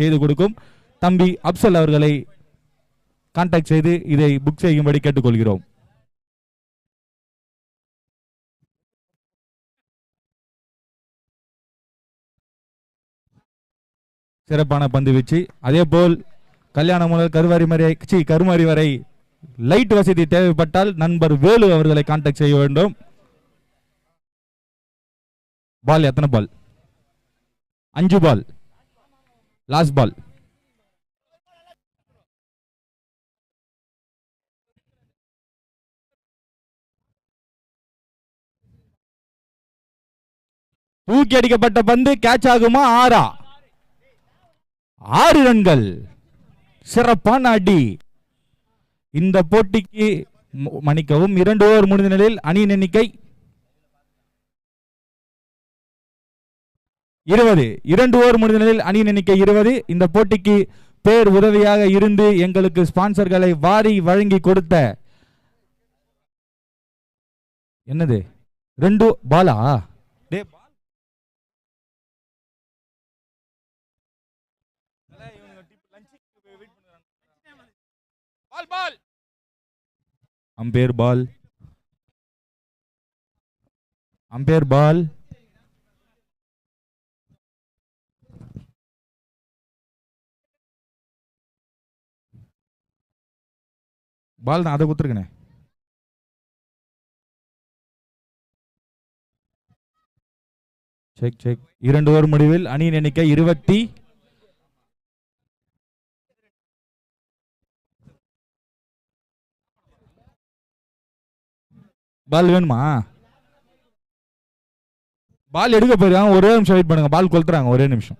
செய்து கொடுக்கும் தம்பி அப்சல் அவர்களை கான்டாக்ட் செய்து இதை புக் செய்யும்படி கேட்டுக்கொள்கிறோம். சிறப்பான பந்து வீச்சு. அதே போல் கல்யாணம் முதல் கருமாரி வரை லைட் வசதி தேவைப்பட்டால் நண்பர் வேலு அவர்களை கான்டாக்ட் செய்ய வேண்டும். பால் எத்தனை பால்? 5 பால். Last ball. தூக்கி அடிக்கப்பட்ட பந்து கேட்ச் ஆகுமா? 6 ரன்கள். சிறப்பான அடி. இந்த போட்டிக்கு மன்னிக்கவும் 2 ஓவர் முடிந்த நிலையில் அணியின் எண்ணிக்கை 20. 2 ஓவர் முடிந்த நிலையில் அணியின் எண்ணிக்கை 20. இந்த போட்டிக்கு பேர் உதவியாக இருந்து எங்களுக்கு ஸ்பான்சர்களை வாரி வழங்கி கொடுத்த என்னது 2 பாலா? அம்பேர் பால். அம்பேர் பால். பால் தான், அதை குத்துருக்கனே. Check check. 2 ஓவர் முடிவில் அணியின் எண்ணிக்கை 20. பால் வேணுமா? பால் எடுக்க போயிருக்காங்க. ஒரே நிமிஷம் வெயிட் பண்ணுங்க. பால் கொளுத்துறாங்க. ஒரே நிமிஷம்.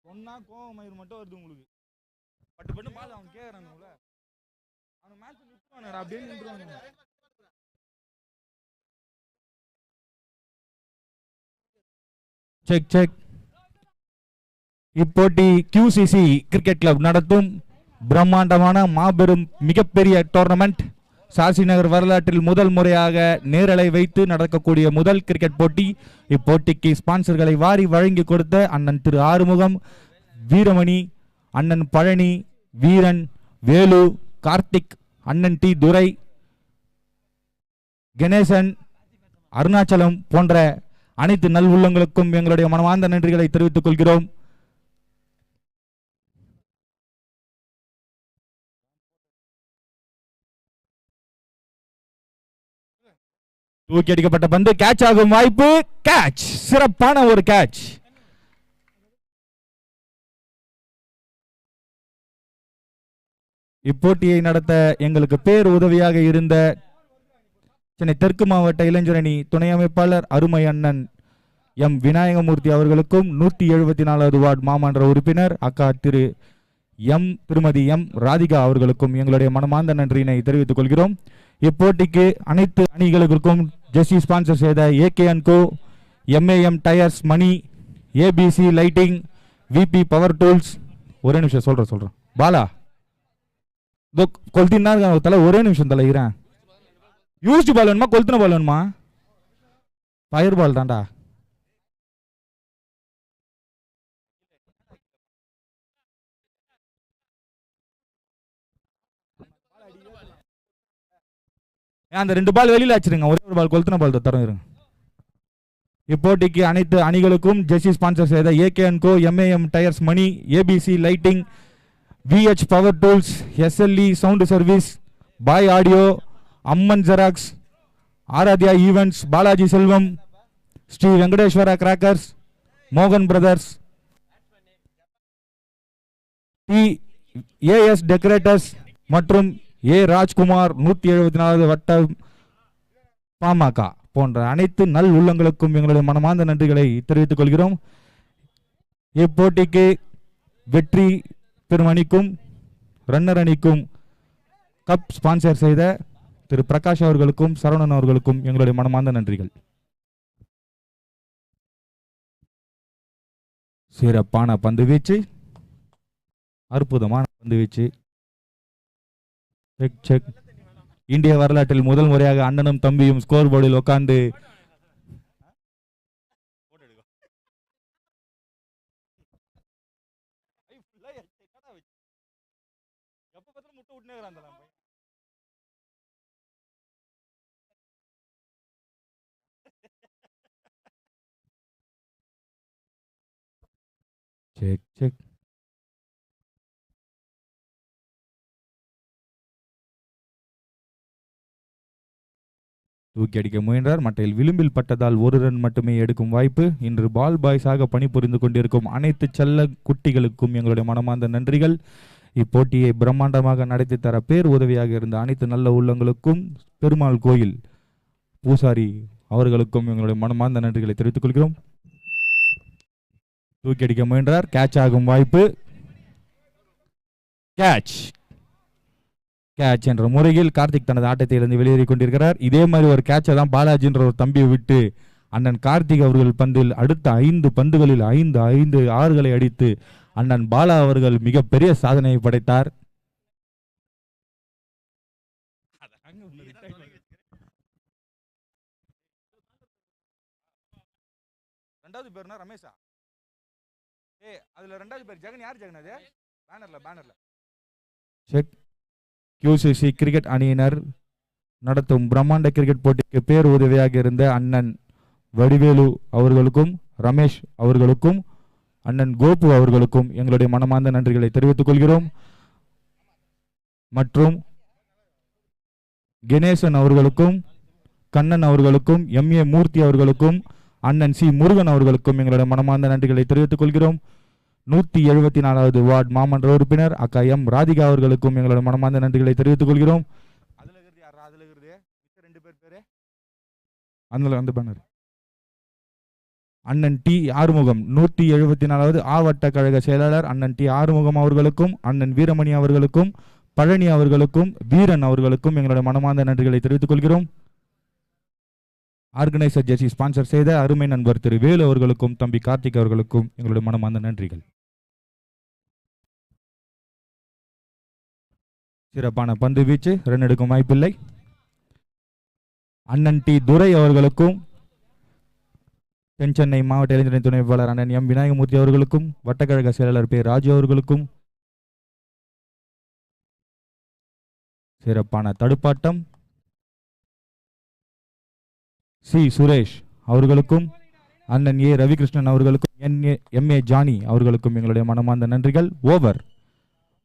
சொன்னா கோவமயிர் மட்டும் வருது உங்களுக்கு. பட்டு பட்டு பால் அவன் கேக்குறானுல, அவன் மேட்ச் நிறுத்துவானடா, அப்படியே நின்றுவானுங்க. Check check. இப்போட்டி QCC கிரிக்கெட் கிளப் நடத்தும் பிரம்மாண்டமான மாபெரும் மிகப்பெரிய டோர்னமெண்ட். சாசி நகர் வரலாற்றில் முதல் முறையாக நேரலை வைத்து நடக்கக்கூடிய முதல் கிரிக்கெட் போட்டி. இப்போட்டிக்கு ஸ்பான்சர்களை வாரி வழங்கி கொடுத்த அண்ணன் திரு ஆறுமுகம், வீரமணி, அண்ணன் பழனி, வீரன், வேலு, கார்த்திக், அண்ணன் டி துரை, கணேசன், அருணாச்சலம் போன்ற அனைத்து நல் உள்ளங்களுக்கும் எங்களுடைய மனமார்ந்த நன்றிகளை தெரிவித்துக் கொள்கிறோம். தூக்கி அடிக்கப்பட்ட பந்து கேட்ச் ஆகும் வாய்ப்பு. கேட்ச். சிறப்பான ஒரு கேட்ச். இப்போட்டியை நடத்த எங்களுக்கு பேர் உதவியாக இருந்த சென்னை தெற்கு மாவட்ட இளைஞரணி துணை அமைப்பாளர் அருமை அண்ணன் எம் விநாயகமூர்த்தி அவர்களுக்கும் 174வது வார்டு மாமன்ற உறுப்பினர் அக்கா திருமதி எம் ராதிகா அவர்களுக்கும் எங்களுடைய மனமார்ந்த நன்றியினை தெரிவித்துக் கொள்கிறோம். இப்போட்டிக்கு அனைத்து அணிகளுக்கும் ஜெர்சி ஸ்பான்சர் செய்த AK&Co, MAM tyres, Mani, ABC lighting, VP power tools. ஒரே நிமிஷம் சொல்றேன். பாலா கொளுத்தினா தலை. ஒரே நிமிஷம் தலைகிறேன். யூஸ்டு பால் வேணுமா கொளுத்தின பால் வேணுமா? ஃபயர் பால் தான்டா. அந்த 2 பால் வெளியில வச்சிருங்க. ஒரே ஒரு பால் கொளுத்தின பால் தரங்க. இப்போட்டிக்கு அனைத்து அணிகளுக்கும் ஜெர்சி ஸ்பான்சர் செய்த AK&Co, MAM tyres, Mani, ABC lighting, VH power tools, SLE sound service, boy audio, Amman xerox, Aaradhya events, Balaji Selvam, Sri Venkateswara crackers, மோகன் பிரதர்ஸ், AS டெக்கரேட்டர்ஸ் மற்றும் A ராஜ்குமார் 174வது வட்டம் பாமக போன்ற அனைத்து நல் உள்ளங்களுக்கும் எங்களுடைய மனமார்ந்த நன்றிகளை தெரிவித்துக் கொள்கிறோம். இப்போட்டிக்கு வெற்றி பெறும் அணிக்கும் ரன்னர் அணிக்கும் கப் ஸ்பான்சர் செய்த திரு பிரகாஷ் அவர்களுக்கும் சரவணன் அவர்களுக்கும் எங்களுடைய மனமார்ந்த நன்றிகள். சிறப்பான பந்து வீச்சு, அற்புதமான பந்து வீச்சு. Check check. இந்திய வரலாற்றில் முதல் முறையாக அண்ணனும் தம்பியும் ஸ்கோர் போர்டில் உட்கார்ந்து செக் செக். தூக்கி அடிக்க முயன்றார். மட்டையில் விளிம்பில் பட்டதால் ஒரு ரன் மட்டுமே எடுக்கும் வாய்ப்பு. இன்று பால் பாய்ஸாக பணிபுரிந்து கொண்டிருக்கும் அனைத்து செல்ல குட்டிகளுக்கும் எங்களுடைய மனமார்ந்த நன்றிகள். இப்போட்டியை பிரம்மாண்டமாக நடத்தி தர பேர் உதவியாக இருந்த அனைத்து நல்ல உள்ளங்களுக்கும் பெருமாள் கோயில் பூசாரி அவர்களுக்கும் எங்களுடைய மனமார்ந்த நன்றிகளை தெரிவித்துக் கொள்கிறோம். தூக்கி அடிக்க முயன்றார். கேட்ச் ஆகும் வாய்ப்பு. கேட்ச் கேட்ச் என்ற முறையில் கார்த்திக் தனது ஆட்டத்திலிருந்து வெளியேறி கொண்டிருக்கிறார். இதே மாதிரி ஒரு கேட்சை தான் பாலாஜி என்ற ஒரு தம்பியை விட்டு அண்ணன் கார்த்திக் அவர்கள் பந்தில் அடுத்த 5 பந்துகளில் 5 ஆறுகளை அடித்து அண்ணன் பாலா அவர்கள் மிகப்பெரிய சாதனையை படைத்தார். ரெண்டாவது பேர்னா ரமேஷா? அதுல ரெண்டாவது பேர் ஜெகன். யார் ஜெகன்? அது பேனர்ல செக். QCC கிரிக்கெட் அணியினர் நடத்தும் பிரம்மாண்ட கிரிக்கெட் போட்டிக்கு பேர் உதவியாக இருந்த அண்ணன் வடிவேலு அவர்களுக்கும் ரமேஷ் அவர்களுக்கும் அண்ணன் கோபு அவர்களுக்கும் எங்களுடைய மனமார்ந்த நன்றிகளை தெரிவித்துக் கொள்கிறோம். மற்றும் கணேசன் அவர்களுக்கும் கண்ணன் அவர்களுக்கும் MA மூர்த்தி அவர்களுக்கும் அண்ணன் C முருகன் அவர்களுக்கும் எங்களுடைய மனமார்ந்த நன்றிகளை தெரிவித்துக் கொள்கிறோம். 174வது வார்டு மாமன்ற உறுப்பினர் அக்கா M ராதிகா அவர்களுக்கும் எங்களுடைய மனமார்ந்த நன்றிகளை தெரிவித்துக் கொள்கிறோம். அண்ணன் T ஆறுமுகம் 174வது ஆவட்ட கழக செயலாளர் அண்ணன் T ஆறுமுகம் அவர்களுக்கும் அண்ணன் வீரமணி அவர்களுக்கும் பழனி அவர்களுக்கும் வீரன் அவர்களுக்கும் எங்களுடைய மனமார்ந்த நன்றிகளை தெரிவித்துக் கொள்கிறோம். ஆர்கனைசர் ஜெர்சி ஸ்பான்சர் செய்த அருமை நண்பர் திரு வேலு அவர்களுக்கும் தம்பி கார்த்திக் அவர்களுக்கும் எங்களுடைய மனமார்ந்த நன்றிகள். சிறப்பான பந்து வீச்சு. ரன் எடுக்கும் வாய்ப்பில்லை. அண்ணன் T துரை அவர்களுக்கும் தென் சென்னை மாவட்ட இளைஞரணி துணை வேட்பாளர் அண்ணன் M விநாயகமூர்த்தி அவர்களுக்கும் வட்டக்கழக செயலாளர் பே ராஜு அவர்களுக்கும் சிறப்பான தடுப்பாட்டம். C சுரேஷ் அவர்களுக்கும் அண்ணன் A ரவிகிருஷ்ணன் அவர்களுக்கும் MA ஜானி அவர்களுக்கும் எங்களுடைய மனமார்ந்த நன்றிகள். ஓவர்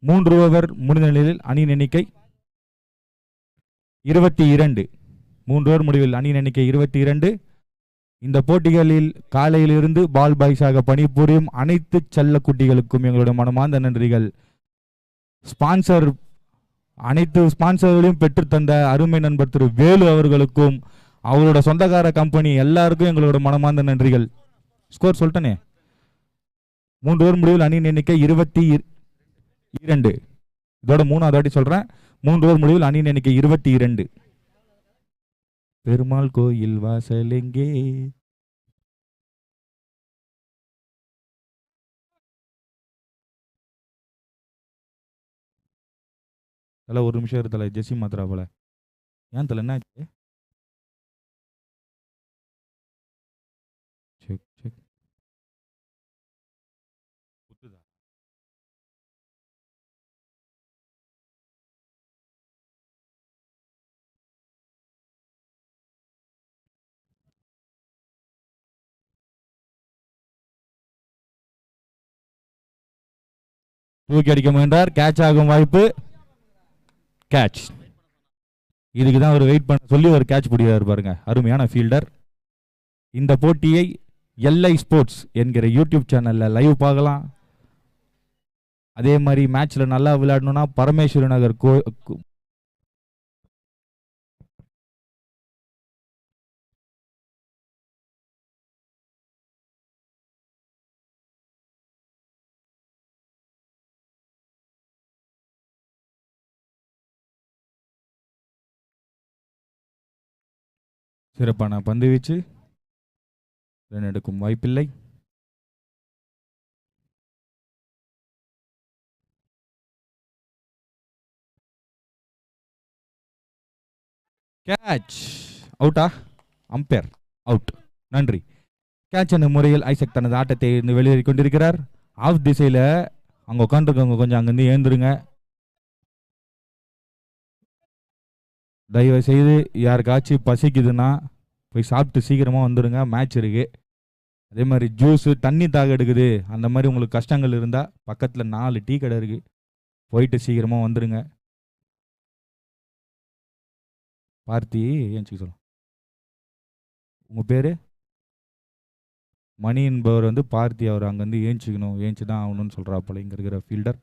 3 ஓவர் முடிந்த நிலையில் அணியின் எண்ணிக்கை 22. 3 ஓவர் முடிவில் அணியின் எண்ணிக்கை 22. இந்த போட்டிகளில் காலையிலிருந்து பால் பாய்ஸாக பணிபுரியும் அனைத்து செல்ல குட்டிகளுக்கும் எங்களுடைய மனமார்ந்த நன்றிகள். ஸ்பான்சர் அனைத்து ஸ்பான்சர்களையும் பெற்றுத்தந்த அருமை நண்பர் திரு வேலு அவர்களுக்கும் அவரோட சொந்தக்கார கம்பெனி எல்லாருக்கும் எங்களோட மனமார்ந்த நன்றிகள். ஸ்கோர் சொல்லிட்டனே. 3 ஓவர் முடிவில் அணியின் எண்ணிக்கை 22. இதோட 3வது வாட்டி சொல்றேன். 3 ஓவர் முடிவில் அணியின் எண்ணிக்கை 22. பெருமாள் கோயில் வாசல் எங்கே? தல ஒரு நிமிஷம் இருத்தல. ஜெஸ்ஸி மாத்திரா போல. ஏன் தல என்ன ஆச்சு? Check check. குத்துதா? தூக்கி அடிக்க முயன்றார். கேட்ச் ஆகும் வாய்ப்பு. கேட்ச். இதுக்கு தான் அவர் வெயிட் பண்ண சொல்லி ஒரு கேட்ச் பிடிக்கிறார் பாருங்க. அருமையான ஃபீல்டர். இந்த போட்டியை LI ஸ்போர்ட்ஸ் என்கிற யூடியூப் சேனல்ல லைவ் பார்க்கலாம். அதே மாதிரி மேட்ச்ல நல்லா விளையாடணும்னா பரமேஸ்வரி நகர் சிறப்பான பந்து வீச்சு. ரன் எடுக்கும் வாய்ப்பில்லை. கேட்ச். அவுட்டா? Umpire out. நன்றி. கேட்ச் என்ற முறையில் ஐசக் தனது ஆட்டத்தை இருந்து வெளியேறி கொண்டிருக்கிறார். ஆஃப் திசையில் அங்கே உட்காந்துருக்கவங்க கொஞ்சம் அங்கேருந்து ஏந்துருங்க. தயவு செய்து யாருக்காச்சும் பசிக்குதுன்னா போய் சாப்பிட்டு சீக்கிரமாக வந்துடுங்க, மேட்ச் இருக்கு. அதே மாதிரி ஜூஸு, தண்ணி தாக எடுக்குது, அந்த மாதிரி உங்களுக்கு கஷ்டங்கள் இருந்தால் பக்கத்தில் 4 டீ கடை இருக்கு, போயிட்டு சீக்கிரமாக வந்துடுங்க. பார்த்தி ஏன்ச்சு சொல்லும். உங்கள் பேர் மணி என்பவர் வந்து பார்த்தி, அவர் அங்கேருந்து ஏஞ்சிக்கணும், ஏஞ்சி தான் ஆகணும்னு சொல்கிறாப்போல இங்கே இருக்கிற ஃபீல்டர்.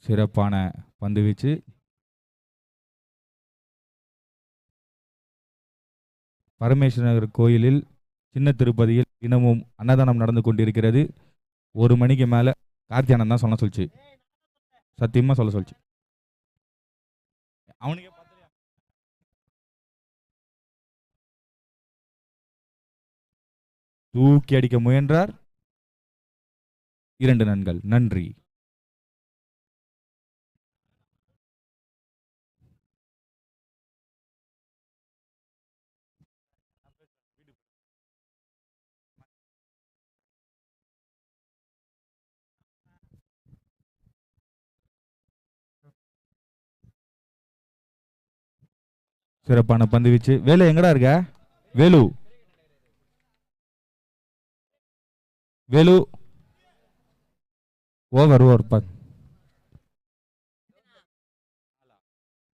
சிறப்பான பந்து வீச்சு. பரமேஸ்வரர் கோயிலில் சின்ன திருப்பதியில் தினமும் அன்னதானம் நடந்து கொண்டிருக்கிறது. 1 மணிக்கு மேலே கார்த்தியானந்த் தான் சொல்ல சொல்லிச்சு, சத்தியமாக சொல்ல சொல்லிச்சு. அவனுக்கே தூக்கி அடிக்க முயன்றார். 2 ரன்கள். நன்றி. சிறப்பான பந்து வீச்சு. வேலு எங்கடா இருக்க? வேலு, வேலு ஓவர்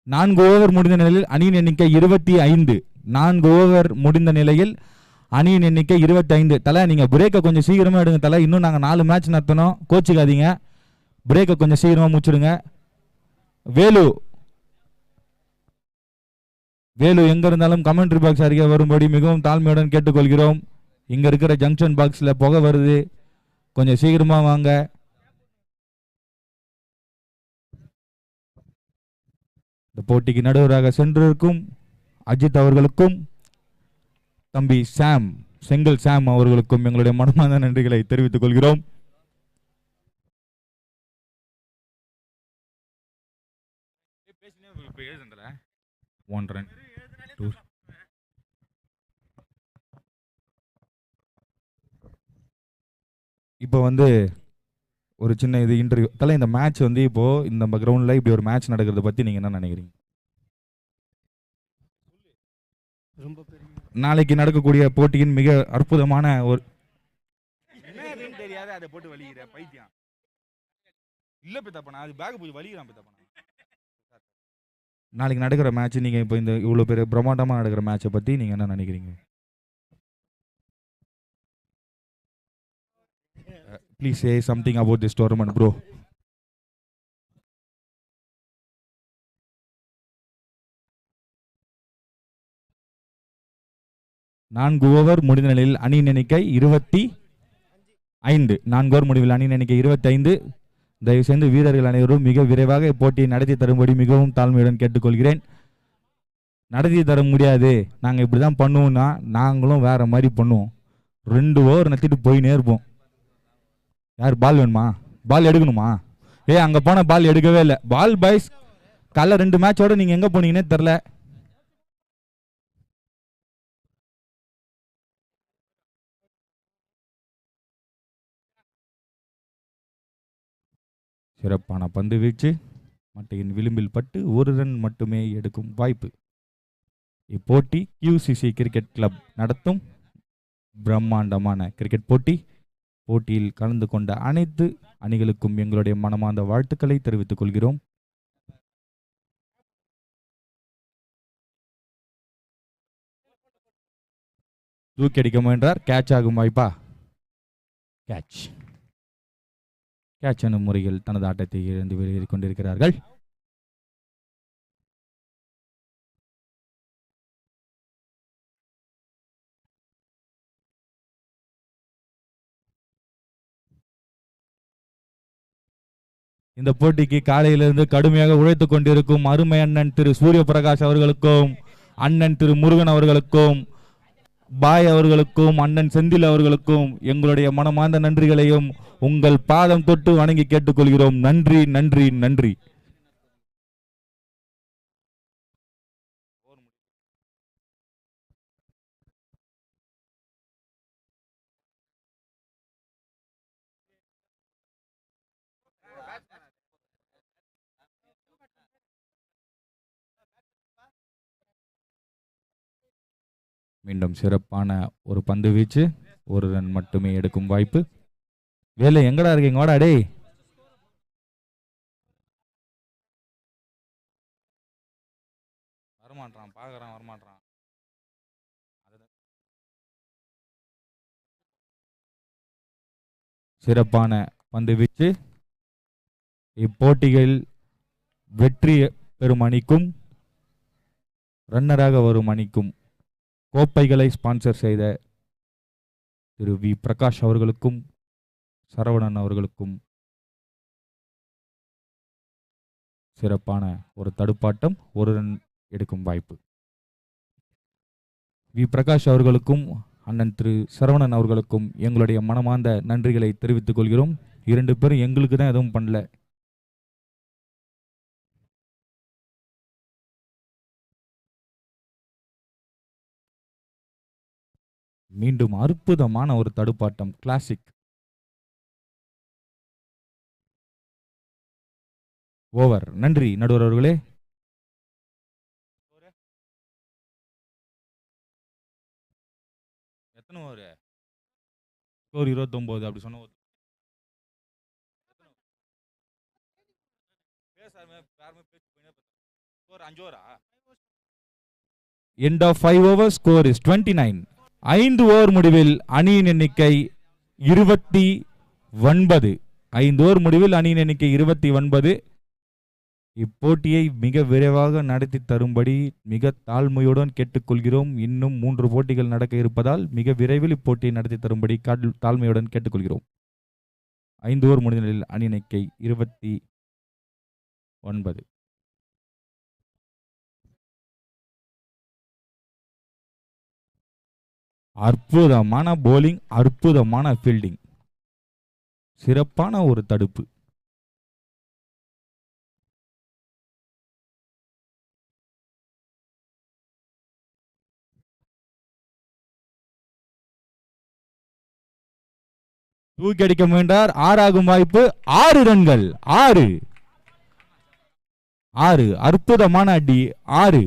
4 ஓவர் முடிந்த நிலையில் அணியின் எண்ணிக்கை 25. 4 ஓவர் முடிந்த நிலையில் அணியின் எண்ணிக்கை 25. தலை, நீங்கள் பிரேக்கை கொஞ்சம் சீக்கிரமாக எடுங்க தலை. இன்னும் நாங்கள் 4 மேட்ச் நடத்தணும், கோச்சிக்காதீங்க. பிரேக்கை கொஞ்சம் சீக்கிரமாக முடிச்சுடுங்க. வேலு, வேலு எங்க இருந்தாலும் கமெண்ட்ரி பாக்ஸ் அருகே வரும்படி மிகவும் தாழ்மையுடன் கேட்டுக்கொள்கிறோம். இங்க இருக்கிற ஜங்ஷன் பாக்ஸ்ல புகை வருது, கொஞ்சம் சீக்கிரமா வாங்க. இந்த போட்டிக்கு நடுவராக சென்றிருக்கும் அஜித் அவர்களுக்கும் தம்பி சாம், செங்கல் சாம் அவர்களுக்கும் எங்களுடைய மனமார்ந்த நன்றிகளை தெரிவித்துக் கொள்கிறோம். இப்போ வந்து ஒரு சின்ன இது இன்டர்வியூ தலை. இந்த மேட்ச் வந்து இப்போ இந்த கிரவுண்ட்ல இப்படி ஒரு மேட்ச் நடக்கிறத பத்தி நீங்க என்ன நினைக்கிறீங்க? நாளைக்கு நடக்கக்கூடிய போட்டியின் மிக அற்புதமான ஒரு தெரியாது அதை போட்டு வலிக்கிற பைத்தியம் இல்ல பித்தப்பனா, அது பேக் போய் வலிக்கிறான் பித்தப்பனா. நாளைக்கு நடக்கிற மேட்ச், நீங்க இப்போ இந்த இவ்வளவு பேர் பிரம்மாண்டமா நடக்கிற மேட்சை பத்தி நீங்க என்ன நினைக்கிறீங்க? Please say something about this tournament, bro. நான்கு ஓவர் முடிந்த நிலையில் அணியின் எண்ணிக்கை 25. 4 ஓவர் முடிவில் அணியின் எண்ணிக்கை 25. தயவு செய்து வீரர்கள் அனைவரும் மிக விரைவாக இப்போட்டியை நடத்தி தரும்படி மிகவும் தாழ்மையுடன் கேட்டுக்கொள்கிறேன். நடத்தி தர முடியாது, நாங்கள் இப்படி தான் பண்ணுவோம்னா நாங்களும் வேற மாதிரி பண்ணுவோம். 2 ஓவர் நடத்திட்டு போயினே இருப்போம். யார் பால் வேணுமா? பால் எடுக்கணுமா? அங்கே போன பால் எடுக்கவே இல்லை. பால் பாய்ஸ் காலைல 2 மேட்சோட நீங்கள் எங்கே போனீங்கன்னே தெரில. சிறப்பான பந்து வீச்சு மட்டையின் விளிம்பில் பட்டு 1 ரன் மட்டுமே எடுக்கும் வாய்ப்பு. இப்போட்டி QCC கிரிக்கெட் கிளப் நடத்தும் பிரம்மாண்டமான கிரிக்கெட் போட்டி. போட்டியில் கலந்து கொண்ட அனைத்து அணிகளுக்கும் எங்களுடைய மனமார்ந்த வாழ்த்துக்களை தெரிவித்துக் கொள்கிறோம். தூக்கி அடிக்க முயன்றார். கேட்ச் ஆகும் வாய்ப்பா? கேட்ச். கேட்ச் எனும் முறையில் தனது ஆட்டத்தை இழந்து வெளியேறி கொண்டிருக்கிறார்கள். இந்த போட்டிக்கு காலையிலிருந்து கடுமையாக உழைத்துக் கொண்டிருக்கும் அருமை அண்ணன் திரு சூரிய பிரகாஷ் அவர்களுக்கும் அண்ணன் திரு முருகன் அவர்களுக்கும் பாய் அவர்களுக்கும் அண்ணன் செந்தில் அவர்களுக்கும் எங்களுடைய மனமார்ந்த நன்றிகளையும் உங்கள் பாதம் தொட்டு வணங்கி கேட்டுக்கொள்கிறோம். நன்றி நன்றி நன்றி. மீண்டும் சிறப்பான ஒரு பந்து வீச்சு, ஒரு ரன் மட்டுமே எடுக்கும் வாய்ப்பு. வேலை எங்கடா இருக்கீங்க, வாடா டேய். வரமாட்டான், பாக்குறான், வரமாட்டான். சிறப்பான பந்து வீச்சு. இப்போட்டிகளில் வெற்றி பெறும் அணிக்கும் ரன்னராக வரும் அணிக்கும் கோப்பைகளை ஸ்பான்சர் செய்த திரு வி பிரகாஷ் அவர்களுக்கும் சரவணன் அவர்களுக்கும் சிறப்பான ஒரு தடுப்பாட்டம், ஒரு ரன் எடுக்கும் வாய்ப்பு. வி பிரகாஷ் அவர்களுக்கும் அண்ணன் திரு சரவணன் அவர்களுக்கும் எங்களுடைய மனமார்ந்த நன்றிகளை தெரிவித்துக் கொள்கிறோம். 2 பேரும் எங்களுக்கு தான் எதுவும் பண்ணல. மீண்டும் அற்புதமான ஒரு தடுப்பாட்டம், கிளாசிக். ஓவர். நன்றி நடுவர் அவர்களே. எத்தனை ஓவர்? ஸ்கோர் 29. அப்படி சொன்ன end of 5 overs, score is 29. 5 over முடிவில் அணியின் எண்ணிக்கை 29. 5 ஓவர் முடிவில் அணியின் எண்ணிக்கை 29. இப்போட்டியை மிக விரைவாக நடத்தி தரும்படி மிக தாழ்மையுடன் கேட்டுக்கொள்கிறோம். இன்னும் 3 போட்டிகள் நடக்க இருப்பதால் மிக விரைவில் இப்போட்டியை நடத்தி தரும்படி தாழ்மையுடன் கேட்டுக்கொள்கிறோம். 5 ஓவர் முடிந்த நிலையில் அணி எண்ணிக்கை 29. அற்புதமான போலிங், அற்புதமான ஃபீல்டிங், சிறப்பான ஒரு தடுப்பு. தூக்கி அடிக்க முயன்றார். 6 ஆகும் வாய்ப்பு. 6 ரன்கள். 6. அற்புதமான அடி. 6.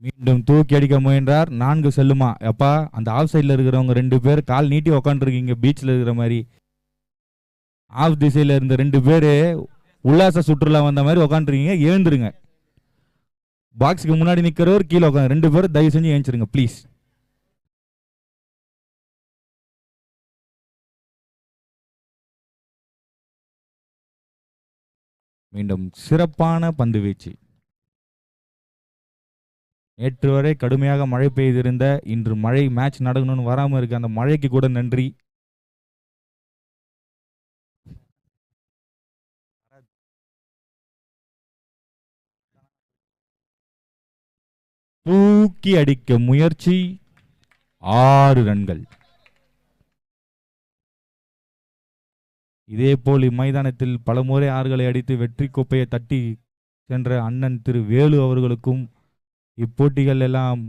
மீண்டும் தூக்கி அடிக்க முயன்றார். 4 செல்லுமா? எப்பா, அந்த ஆஃப் சைட்ல இருக்கிறவங்க 2 பேர் கால் நீட்டி உக்காந்துருக்கீங்க, பீச்சில் இருக்கிற மாதிரி. ஆஃப் திசையில இருந்த 2 பேரு உல்லாச சுற்றுலா வந்த மாதிரி உக்காந்துருக்கீங்க, எழுந்துருங்க. பாக்ஸுக்கு முன்னாடி நிக்கிறவர் கீழே உட்காந்து, 2 பேரும் தயவு செஞ்சு ஏஞ்சிருங்க ப்ளீஸ். மீண்டும் சிறப்பான பந்து வீச்சு. நேற்று வரை கடுமையாக மழை பெய்திருந்த, இன்று மழை மேட்ச் நடக்கணும்னு வராமல் இருக்கு. அந்த மழைக்கு கூட நன்றி. தூக்கி அடிக்க முயற்சி. 6 ரன்கள். இதேபோல் இம்மைதானத்தில் பலமுறை 6களை அடித்து வெற்றி கோப்பையை தட்டி சென்ற அண்ணன் திரு வேலு அவர்களுக்கும் இப்போட்டிகள் எல்லாம்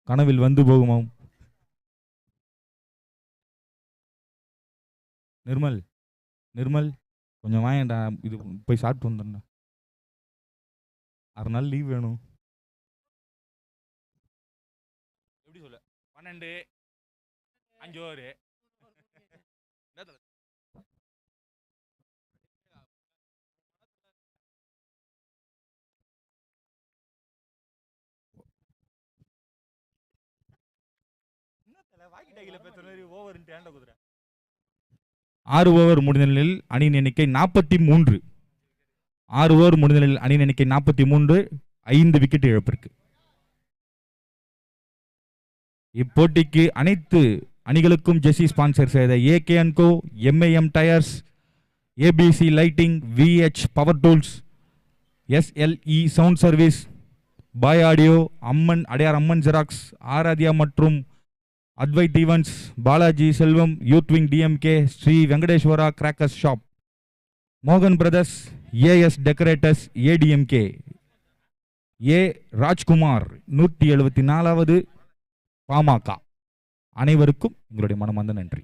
கனவில் வந்து போகுமாம். நிர்மல் கொஞ்சம் வாங்கடா, இது போய் சாப்பிட்டு வந்துடுறா. 6 நாள் லீவ் வேணும். எப்படி சொல்ல, 12 5 ஓவர். ஆறு ஓவர் முடிந்த நிலையில் அணியின் எண்ணிக்கை 43. 6 ஓவர் முடிந்த நிலையில் அணியின் எண்ணிக்கை 43. 5 விக்கெட் இழப்பிற்கு. இப்போட்டிக்கு அனைத்து அணிகளுக்கும் ஜெர்சி ஸ்பான்சர் செய்த AK and Co, MAM tyres, ABC lighting, VH power tools, SLE sound service, boy audio, Amman Adyar Amman xerox, Aaradhya மற்றும் Advait events, Balaji Selvam, youth wing DMK, Sri Venkateswara crackers shop, மோகன் brothers, AS decorators, ADMK, A Rajkumar, 174வது பாமக. அனைவருக்கும் எங்களுடைய மனமார்ந்த நன்றி.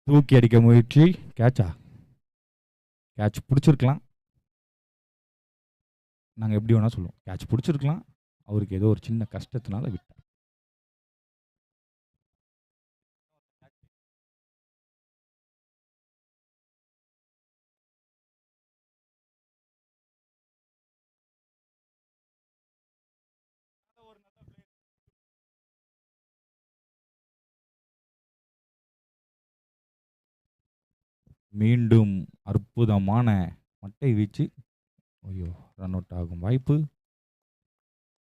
தூக்கி அடிக்க முயற்சி, கேட்ச் பிடிச்சிருக்கலாம். நாங்கள் எப்படி வேணா சொல்லுவோம், கேட்ச் பிடிச்சிருக்கலாம். அவருக்கு ஏதோ ஒரு சின்ன கஷ்டத்தினால விட்டார். மீண்டும் அற்புதமான மட்டை வீச்சு. ஐயோ, ரன் அவுட் ஆகும் வாய்ப்பு.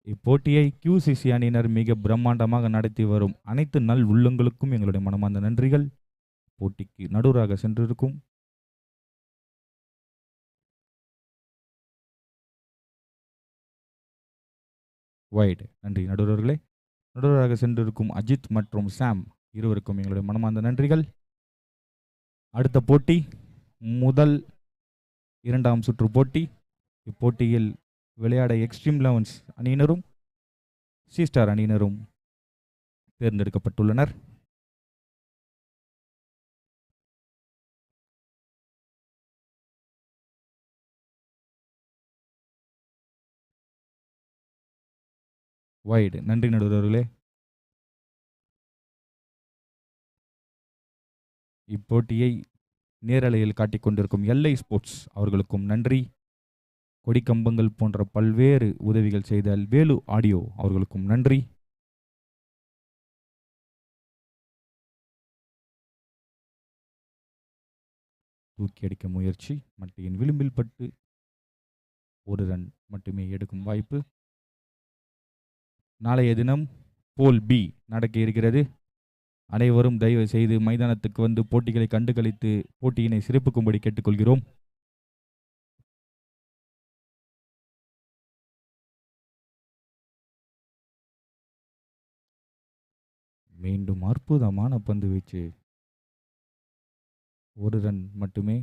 இப்போட்டியை QCC அணியினர் மிக பிரம்மாண்டமாக நடத்தி வரும் அனைத்து நல் உள்ளங்களுக்கும் எங்களுடைய மனமார்ந்த நன்றிகள். போட்டிக்கு நடுவராக சென்றிருக்கும் வைட், நன்றி நடுவர்களே. நடுவராக சென்றிருக்கும் அஜித் மற்றும் சாம் இருவருக்கும் எங்களுடைய மனமார்ந்த நன்றிகள். அடுத்த போட்டி முதல் 2ஆம் சுற்று போட்டி. இப்போட்டியில் விளையாட எக்ஸ்ட்ரீம் 11 அணியினரும் சி ஸ்டார் அணியினரும் தேர்ந்தெடுக்கப்பட்டுள்ளனர். வைடு, நன்றி நடுவர்களே. இப்போட்டியை நேரலையில் காட்டிக் கொண்டிருக்கும் எல்ஐ ஸ்போர்ட்ஸ் அவர்களுக்கும் நன்றி. கொடிக்கம்பங்கள் போன்ற பல்வேறு உதவிகள் செய்த வேலு ஆடியோ அவர்களுக்கும் நன்றி. தூக்கி அடிக்க முயற்சி, மட்டையின் விளிம்பில் பட்டு ஒரு ரன் மட்டுமே எடுக்கும் வாய்ப்பு. நாளைய தினம் போல் பி நடக்க இருக்கிறது. அனைவரும் தயவு செய்து மைதானத்துக்கு வந்து போட்டிகளை கண்டுகளித்து போட்டியினை சிறப்புக்கும்படி கேட்டுக்கொள்கிறோம். மீண்டும் அற்புதமான பந்து வீச்சு, ஒரு ரன் மட்டுமே.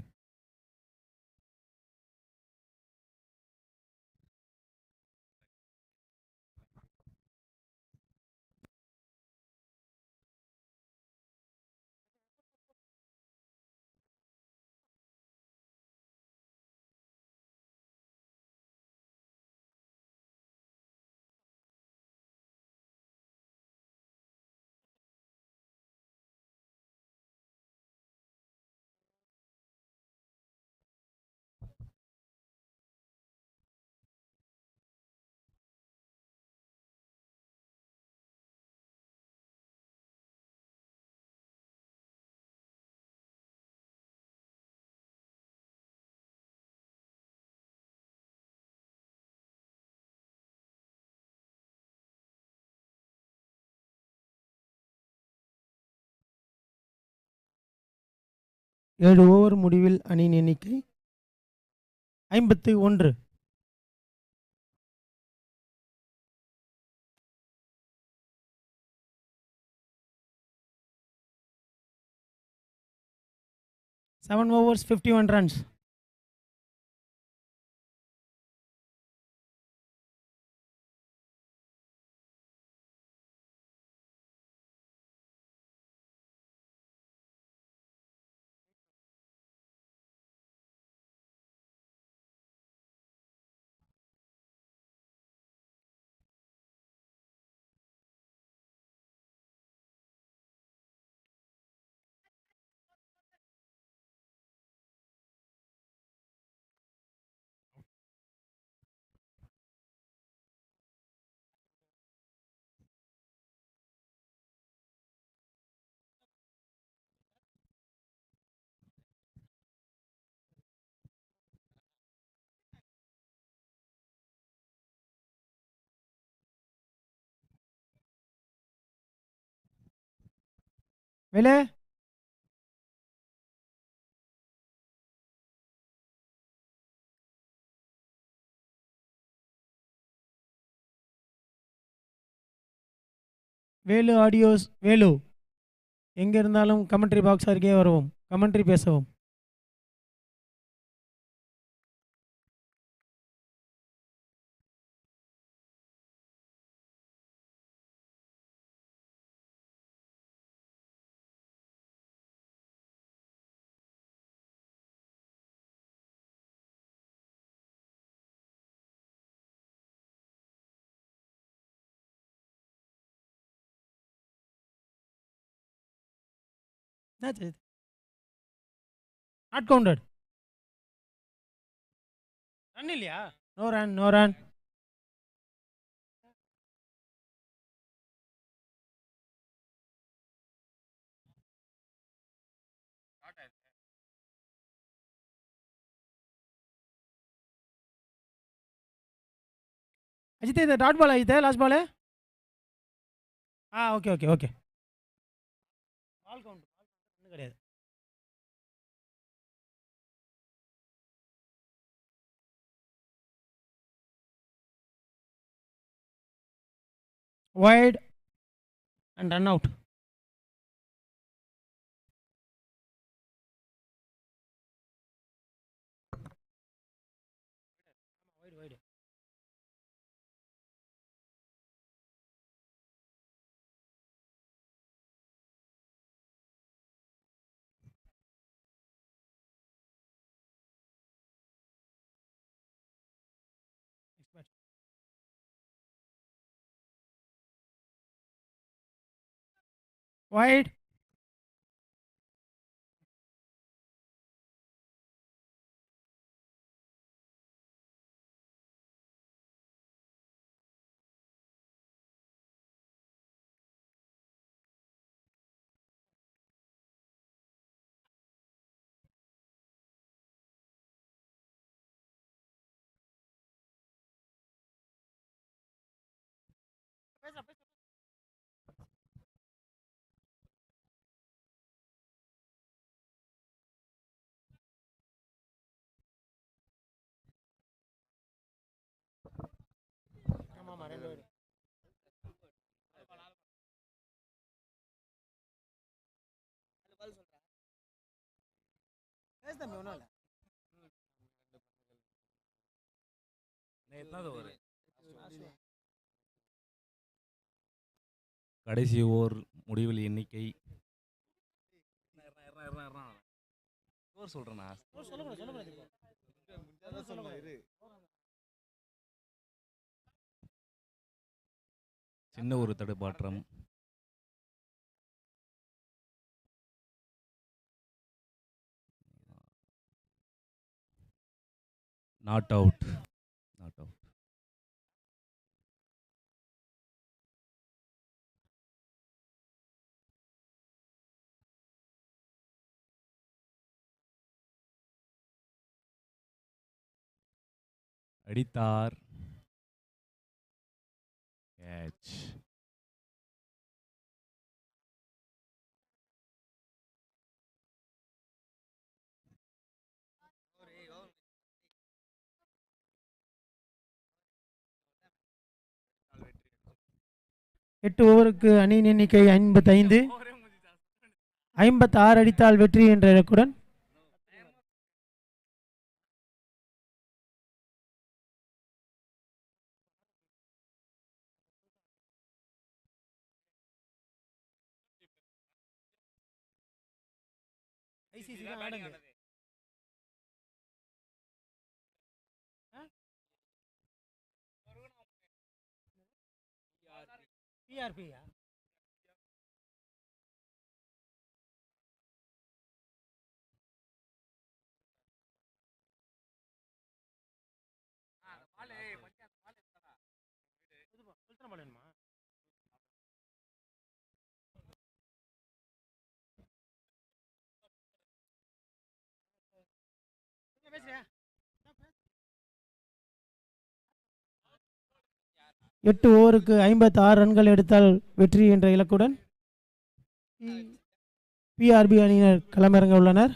ஏழு ஓவர் முடிவில் அணியின் எண்ணிக்கை 51. Seven overs, 51 runs. Velu Velu audios Velu எங்கே இருந்தாலும் கமெண்ட்ரி பாக்ஸ் அருகே வரவும், கமெண்ட்ரி பேசவும். என்னாச்சு? Not counted. ரன் இல்லையா? No run, no run. Ajith இது dot ball Ajith, last ball. Okay okay okay. Ball count ஒன்றும் கிடையாது. Wide and run out. Wide. Wide. ஆமாம், ரெண்டு wide. தம்பி ஒன்றும் இல்லை. கடைசி ஓவர் முடிவில் எண்ணிக்கை சொல்றேண்ணா. சின்ன ஒரு தடுப்பாற்றம். Not out. அடித்தார். கேட்ச். எட்டு ஓவருக்கு அணியின் எண்ணிக்கை 55. 56 அடித்தால் வெற்றி என்ற இலக்குடன் பிஆர்பியா எட்டு ஓவருக்கு 56 ரன்கள் எடுத்தால் வெற்றி என்ற இலக்குடன் பிஆர்பி அணியினர் களமிறங்க உள்ளனர்.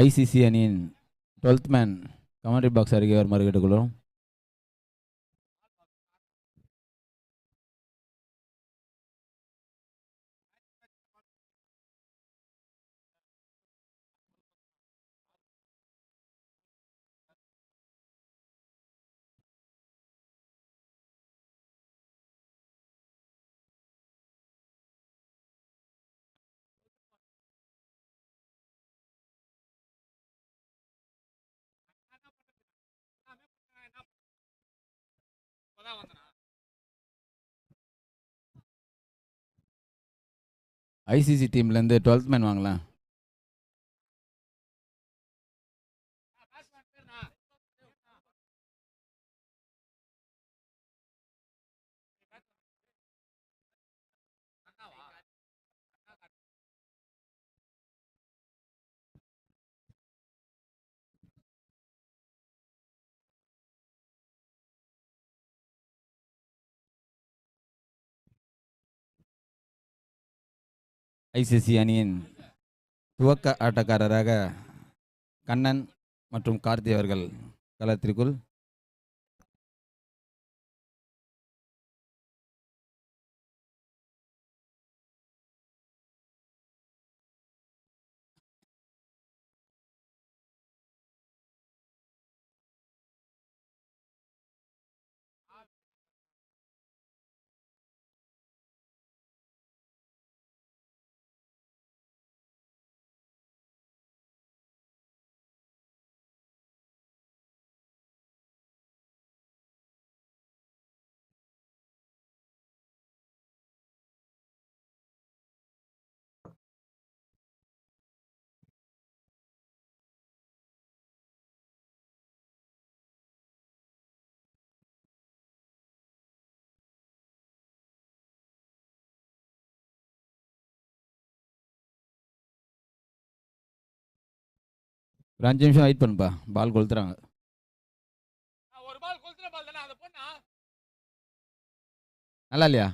ஐசிசி அணியின் 12th மேன் கமெண்ட்ரி பாக்ஸ் அருகே வருமாறு கேட்டுக்கொள்கிறோம். ஐசிசி டீம்லேருந்து 12th மேன் வாங்கலாம். ஐசிசி அணியின் துவக்க ஆட்டக்காரராக கண்ணன் மற்றும் கார்த்தி அவர்கள் களத்திற்குள். ஒரு 5 நிமிஷம் வெயிட் பண்ணுப்பா, பால் கொளுத்துறாங்க. நல்லா இல்லையா?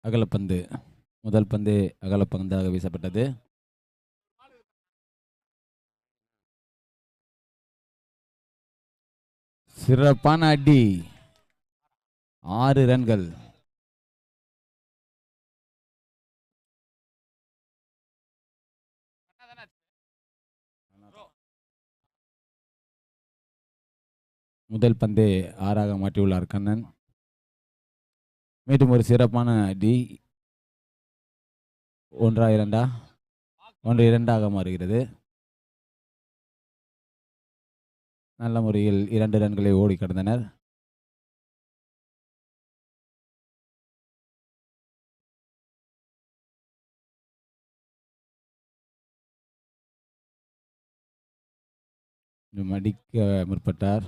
அகலப்பந்து. முதல் பந்து அகலப்பந்தாக வீசப்பட்டது. சிறப்பான அடி. 6 ரன்கள். முதல் பந்தை 6ஆக மாற்றியுள்ளார் கண்ணன். மீண்டும் ஒரு சிறப்பான அடி. 1-2 1-2 மாறுகிறது. நல்ல முறையில் 2 ரன்களை ஓடி கடந்தனர். அடிக்க முற்பட்டார்.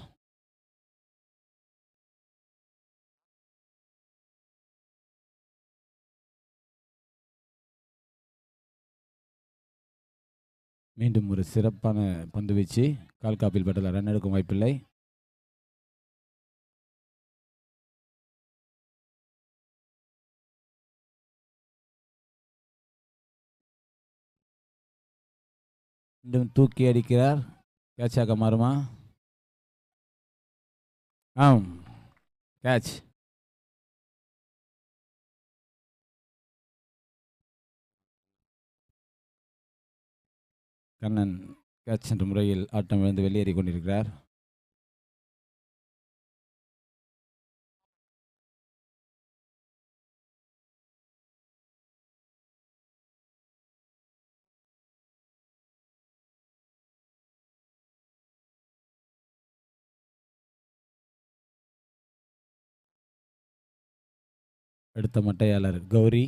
மீண்டும் ஒரு சிறப்பான பந்து வீச்சு. கால் காப்பில் பட்டல ரன் எடுக்கும் வாய்ப்பில்லை. மீண்டும் தூக்கி அடிக்கிறார். கேட்சாக மாறுமா? ஆம், கேட்ச். கண்ணன் கேட்ச் என்ற முறையில் ஆட்டம் இழந்து வெளியேறி கொண்டிருக்கிறார். அடுத்த மட்டையாளர் கௌரி.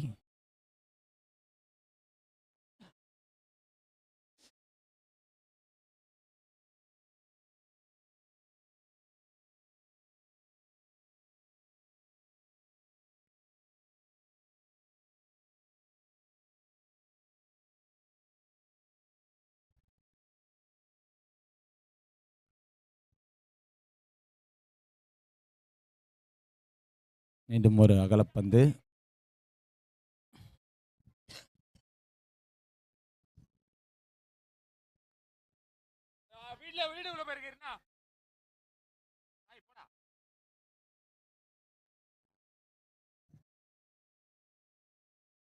மீண்டும் ஒரு அகலப்பந்து.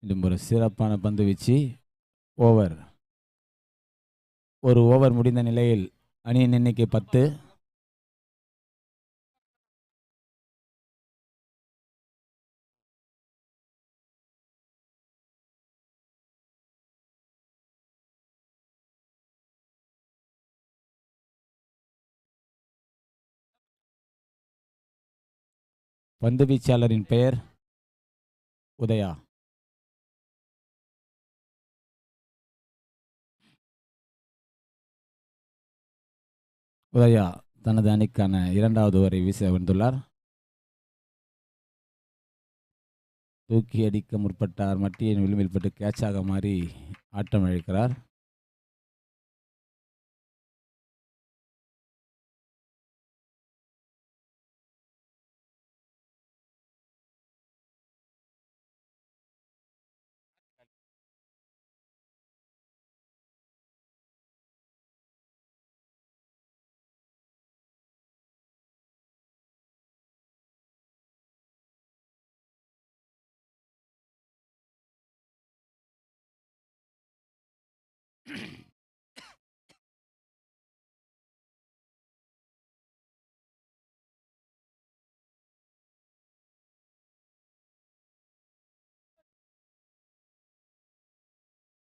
மீண்டும் ஒரு சிறப்பான பந்து வீச்சு. ஓவர். ஒரு ஓவர் முடிந்த நிலையில் அணியின் எண்ணிக்கை 10. பந்து வீச்சாளரின் பெயர் உதயா. உதயா தனது அணிக்கான 2வது ஓவரை வீச வந்துள்ளார். தூக்கி அடிக்க முற்பட்டார். மட்டியின் விளிம்பில் பட்டு கேட்சாக மாறி ஆட்டம் இழக்கிறார்.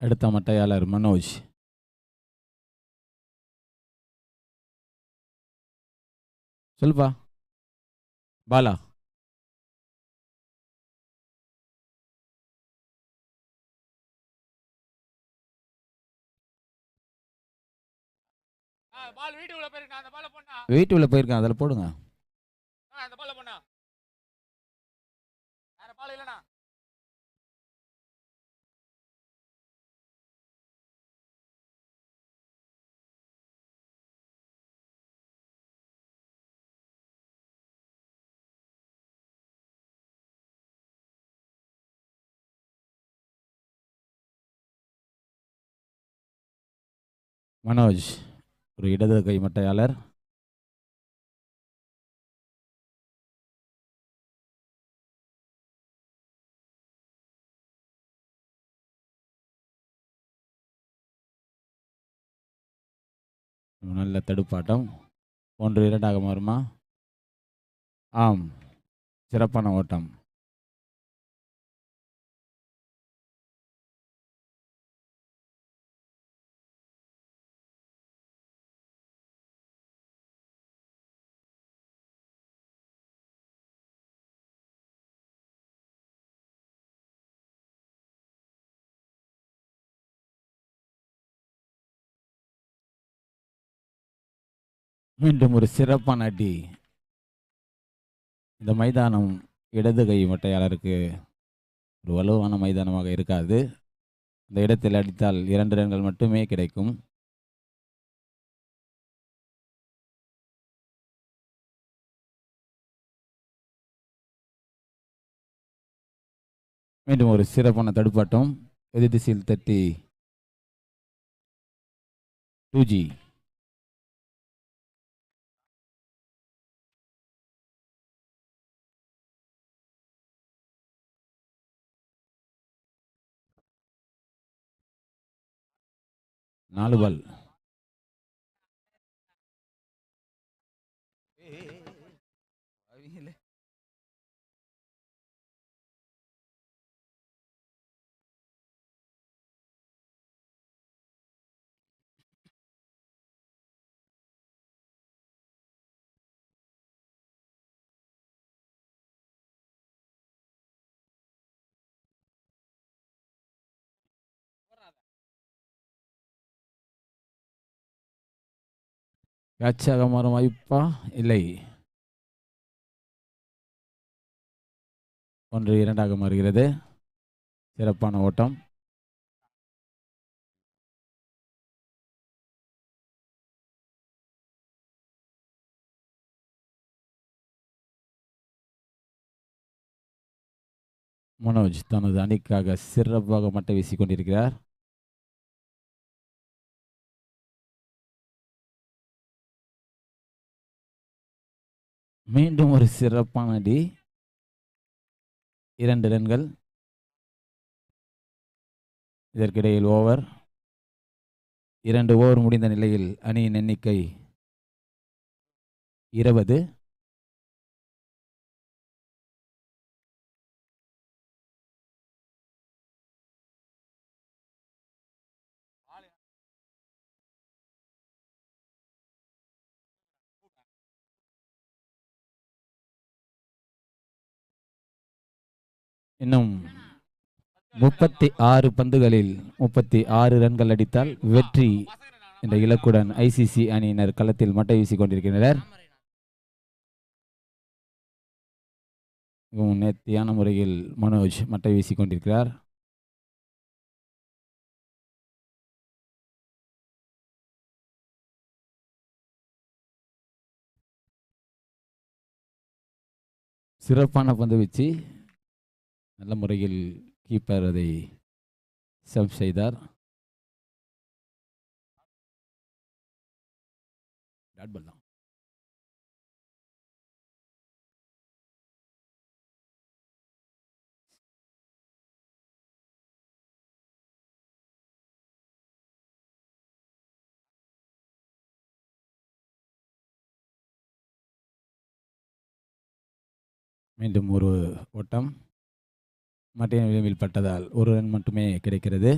அடுத்த மட்டையாளர் மனோஜ். சொல்பா. பாலா. வீட்டுக்குள்ள போயிருக்கேன், அதில் போடுங்க. மனோஜ் ஒரு இடது கை மட்டையாளர். நல்ல தடுப்பாட்டம். 1-2 மாறுமா? ஆம், சிறப்பான ஓட்டம். மீண்டும் ஒரு சிறப்பான அடி. இந்த மைதானம் இடது கை மட்டையாளருக்கு ஒரு வலுவான மைதானமாக இருக்காது. இந்த இடத்தில் அடித்தால் 2 ரன்கள் மட்டுமே கிடைக்கும். மீண்டும் ஒரு சிறப்பான தடுப்பாட்டம். எதிர் திசையில் தட்டி 2G. நாலு பால். கேட்சாக மாறும் வாய்ப்பா? இல்லை. 1-2 மாறுகிறது. சிறப்பான ஓட்டம். மனோஜ் தனது அணிக்காக சிறப்பாக மட்டை வீசிக் கொண்டிருக்கிறார். மீண்டும் ஒரு சிறப்பான அடி. 2 ரன்கள். இதற்கிடையில் ஓவர். 2 ஓவர் முடிந்த நிலையில் அணியின் எண்ணிக்கை 20. இன்னும் 36 பந்துகளில் 36 ரன்கள் அடித்தால் வெற்றி என்ற இலக்குடன் ஐசிசி அணியினர் களத்தில் மட்டை வீசிக் கொண்டிருக்கின்றனர். மிகவும் நேர்த்தியான முறையில் மனோஜ் மட்டை வீசிக் கொண்டிருக்கிறார். சிறப்பான பந்து வீச்சு. நல்ல முறையில் கீப்பர் அதை சர்வ் செய்தார். டாட் பால் தான். மீண்டும் ஒரு ஓட்டம். மட்டையின் விளிம்பில் பட்டதால் ஒரு ரன் மட்டுமே கிடைக்கிறது.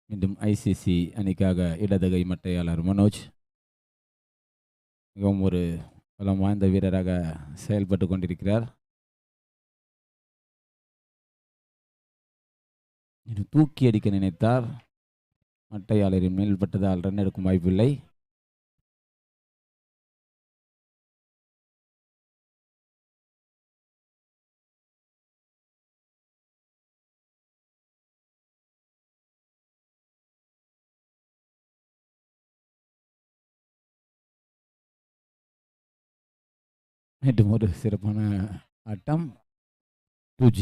மீண்டும் ஐசிசி அணிக்காக இடதுகை மட்டையாளர் மனோஜ் மிகவும் ஒரு பலம் வாய்ந்த வீரராக செயல்பட்டு கொண்டிருக்கிறார். தூக்கி அடிக்க நினைத்தார். மட்டையாளரின் மேல் பட்டதால் ரன் எடுக்கும் வாய்ப்பில்லை. மீண்டும் ஒரு சிறப்பான ஆட்டம். 2G.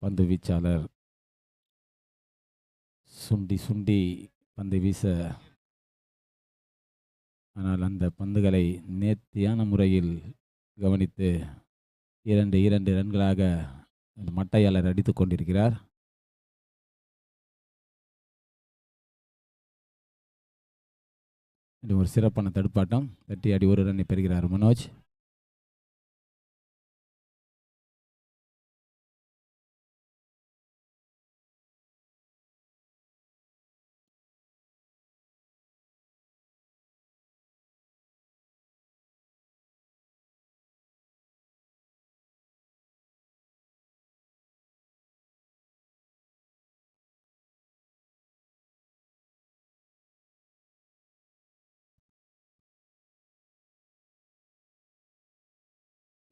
பந்து வீச்சாளர் சுண்டி சுண்டி பந்து வீச, ஆனால் அந்த பந்துகளை நேர்த்தியான முறையில் கவனித்து 2 ரன்களாக மட்டையாளர் அடித்துக் கொண்டிருக்கிறார். இது ஒரு சிறப்பான தடுப்பாட்டம். தட்டி அடி ஒரு ரன்னை பெறுகிறார் மனோஜ்.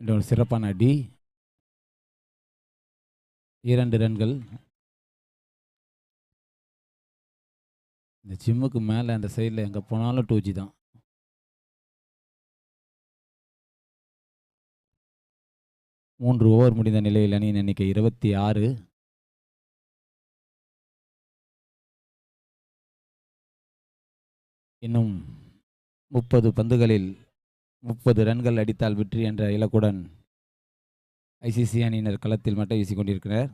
என்ற ஒரு சிறப்பான அடி. 2 ரன்கள். இந்த ஜிம்முக்கு மேலே அந்த சைடில் எங்கே போனாலும் 2G தான். மூன்று ஓவர் முடிந்த நிலையில் அணியின் எண்ணிக்கை 26. இன்னும் 30 பந்துகளில் 30 ரன்கள் அடித்தால் வெற்றி என்ற இலக்குடன் ஐசிசி அணியினர் களத்தில் மட்டை வீசிக் கொண்டிருக்கிறார்.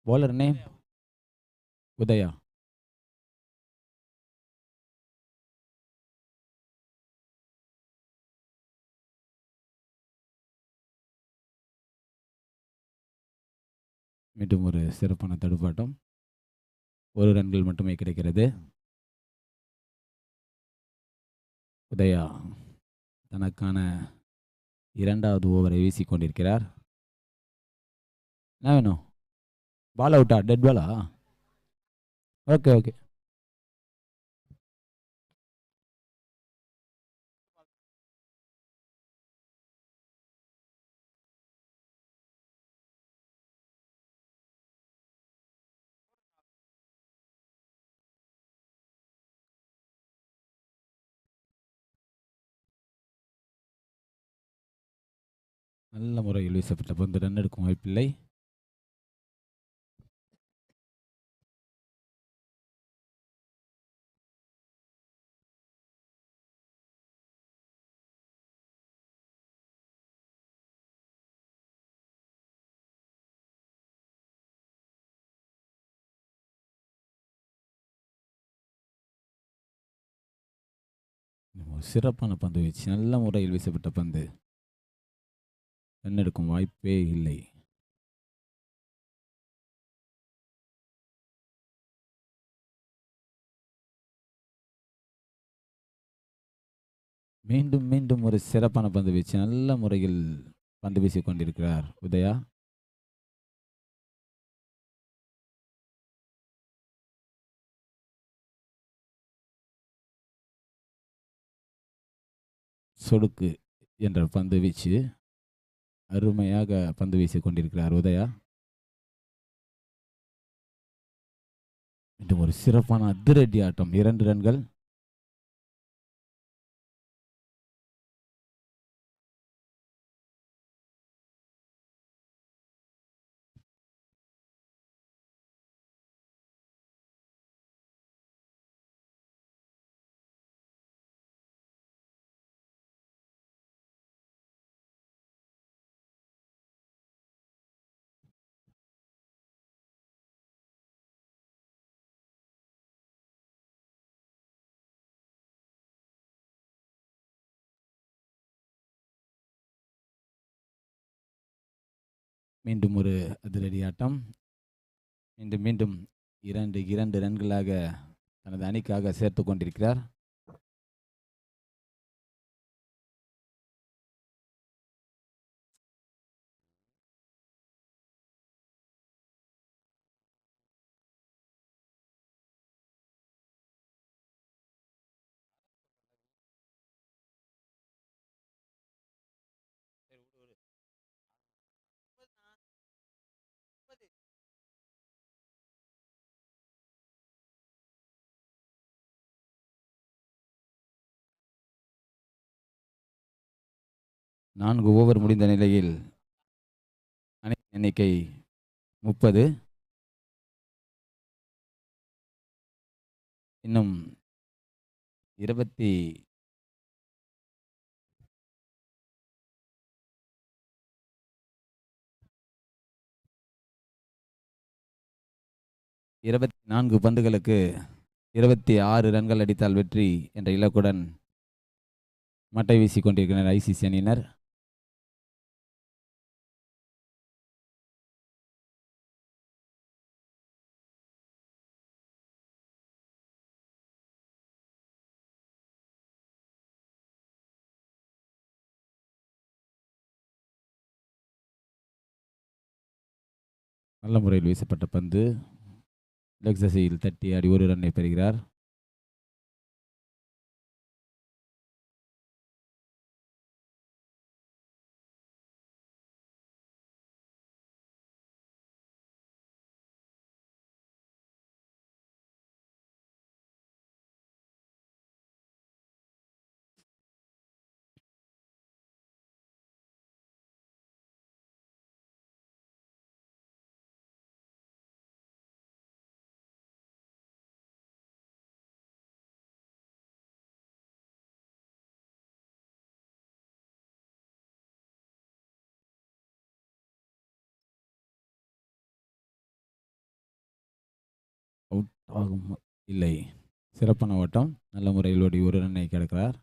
bowler name Udaya. மீண்டும் ஒரு சிறப்பான தடுப்பாட்டம். 1 ரன்கள் மட்டுமே கிடைக்கிறது. உதயா தனக்கான 2வது ஓவரை வீசிக் கொண்டிருக்கிறார். என்ன வேணும்? பால் அவுட்டா? டெட் பாலா? Okay okay. நல்ல முறையில் வீசப்பட்ட பந்து ரன் எடுக்கும் வாய்ப்பில்லை. சிறப்பான பந்து வீச்சு. நல்ல முறையில் வீசப்பட்ட பந்து ரன் எடுக்கும் வாய்ப்பே இல்லை. மீண்டும் மீண்டும் ஒரு சிறப்பான பந்து வீச்சு. நல்ல முறையில் பந்து வீசிக் கொண்டிருக்கிறார் உதயா. சொடுக்கு என்ற பந்து வீச்சு. அருமையாக பந்து வீசிக் கொண்டிருக்கிறார் உதயா. மீண்டும் ஒரு சிறப்பான அதிரடி ஆட்டம். 2 ரன்கள். மீண்டும் ஒரு அதிரடி ஆட்டம். மீண்டும் மீண்டும் 2 ரன்களாக தனது அணிக்காக சேர்த்து கொண்டிருக்கிறார். நான்கு ஓவர் முடிந்த நிலையில் அணி எண்ணிக்கை 30. இன்னும் 24 பந்துகளுக்கு 26 ரன்கள் அடித்தால் வெற்றி என்ற இலக்குடன் மட்டை வீசிக் கொண்டிருக்கிறார் ஐசிசி அணியினர். நல்ல முறையில் வீசப்பட்ட பந்து லெக் திசையில் தட்டி ஆடி 1 ரன்னை பெறுகிறார். ஆகும் இல்லை. சிறப்பான ஓட்டம், நல்ல முறையில் ஓடி ஒரு ரன்னை கிடக்கிறார்.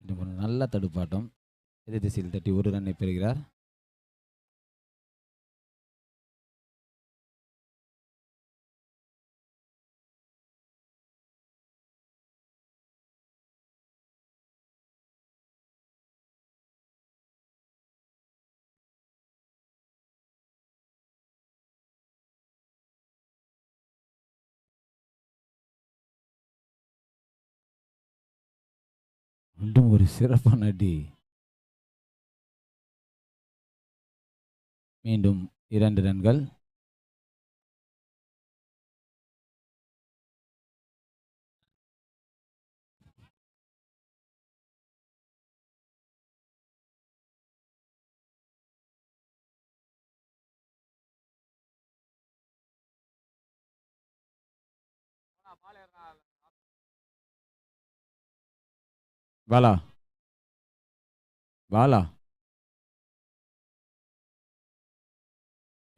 மீண்டும் ஒரு நல்ல தடுப்பாட்டம், எதிர் திசையில் தட்டி ஒரு ரன்னை பெறுகிறார். மீண்டும் ஒரு சிறப்பான அடி. மீண்டும் 2 ரன்கள். பாலா பாலா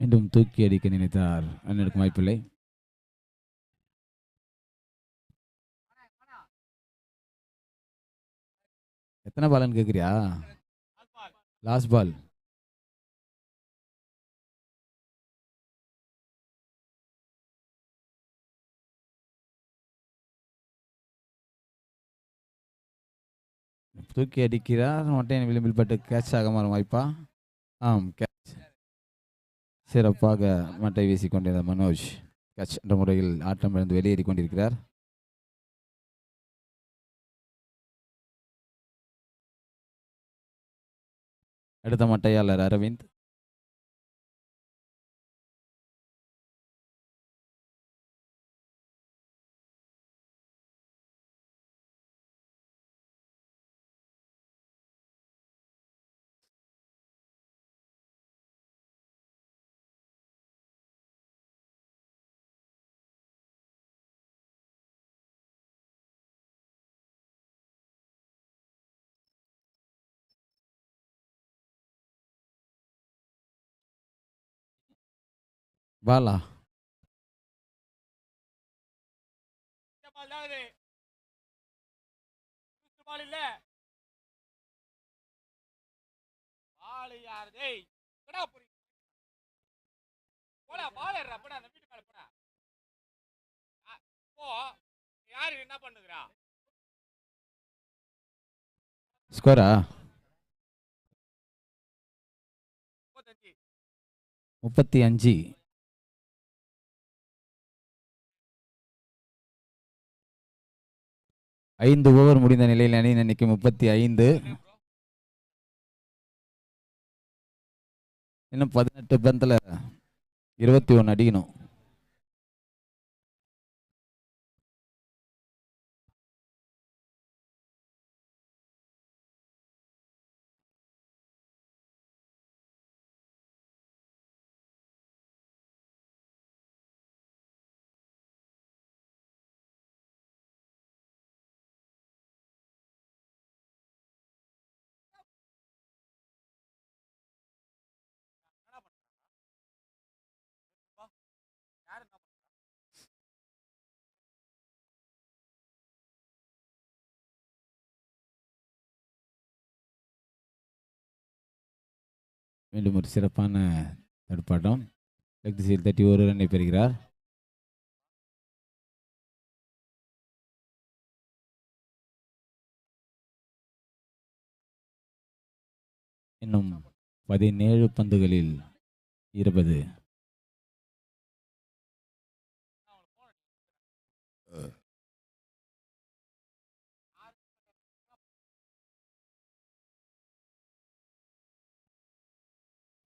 மீண்டும் தூக்கி அடிக்க நினைத்தார். ரன் எடுக்கும் வாய்ப்பில்லை. எத்தனை பால்னு கேட்குறியா? Last ball. தூக்கி அடிக்கிறார். மட்டையின் விளிம்பில் பட்டு கேட்ச் ஆக மாறும் வாய்ப்பா? ஆம், கேட்ச். சிறப்பாக மட்டை வீசிக் கொண்டிருந்த மனோஜ் கேட்ச் என்ற முறையில் ஆட்டமிருந்து வெளியேறி கொண்டிருக்கிறார். அடுத்த மட்டையாளர் அரவிந்த். பாலா ஸ்கோரா 35. 5 ஓவர் முடிந்த நிலையில் அணி எண்ணிக்கை 35. இன்னும் 18 பந்தில் 21 அடிக்கணும். மீண்டும் ஒரு சிறப்பான தடுப்பாட்டம், லெக் திசையில் தட்டி ஒரு ரன்னை பெறுகிறார். இன்னும் 17 பந்துகளில் 20.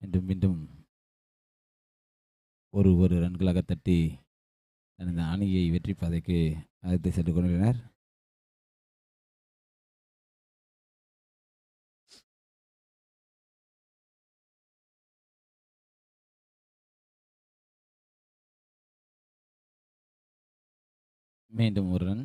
மீண்டும் மீண்டும் ஒரு ரன்களாக தட்டி தனது அணியை வெற்றி பாதைக்கு அழைத்து சென்று கொண்டுள்ளனர். மீண்டும் ஒரு ரன்.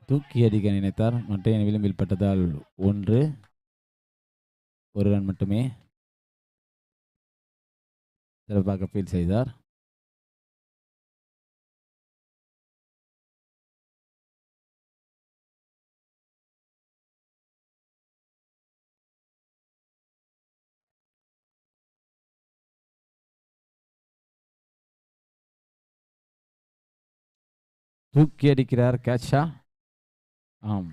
தூக்கி அடிக்க நினைத்தார். மற்ற அணி விளிம்பில் பட்டதால் ஒரு ரன் மட்டுமே. சிறப்பாக ஃபீல் செய்தார். தூக்கி அடிக்கிறார். கேட்சா? ஆம்,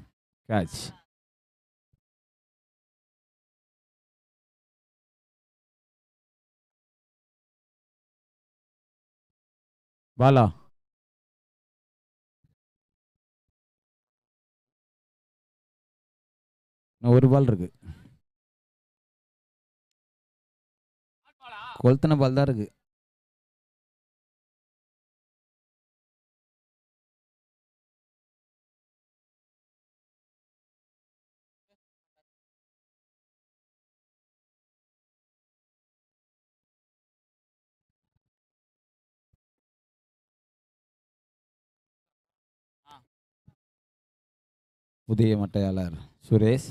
கேட்ச். பாலா? ஒரு பால் இருக்கு. கொளுத்தன பால் தான் இருக்கு. புதிய மட்டையாளர் சுரேஷ்.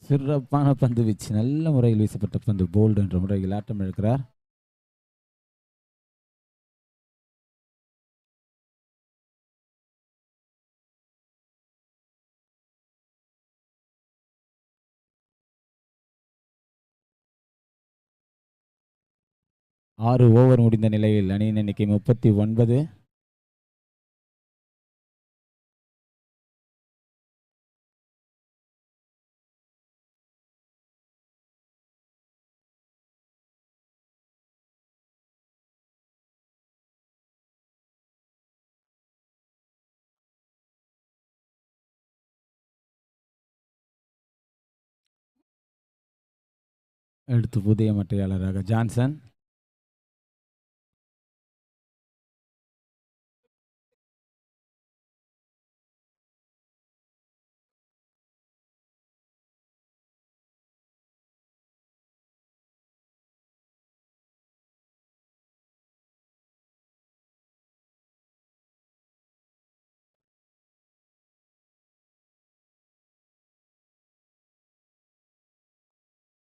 சிறப்பான பந்து வீச்சு. நல்ல முறையில் வீசப்பட்ட பந்து. போல்டு என்ற முறையில் ஆட்டம் இழக்கிறார். ஆறு ஓவர் முடிந்த நிலையில் அணியின் எண்ணிக்கை 39. அடுத்து புதிய மட்டையாளராக ஜான்சன்.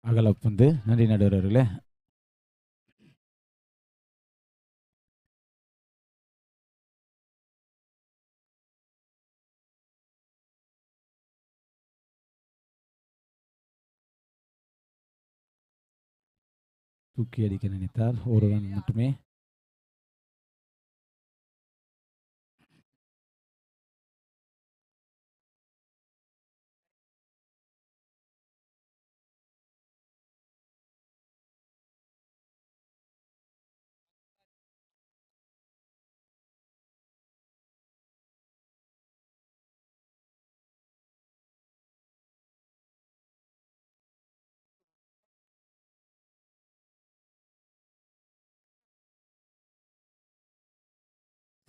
அகலப்பந்து. நன்றி நடுவர் அவர்களே. தூக்கி அடிக்க நினைத்தார். ஒரு ரன் மட்டுமே.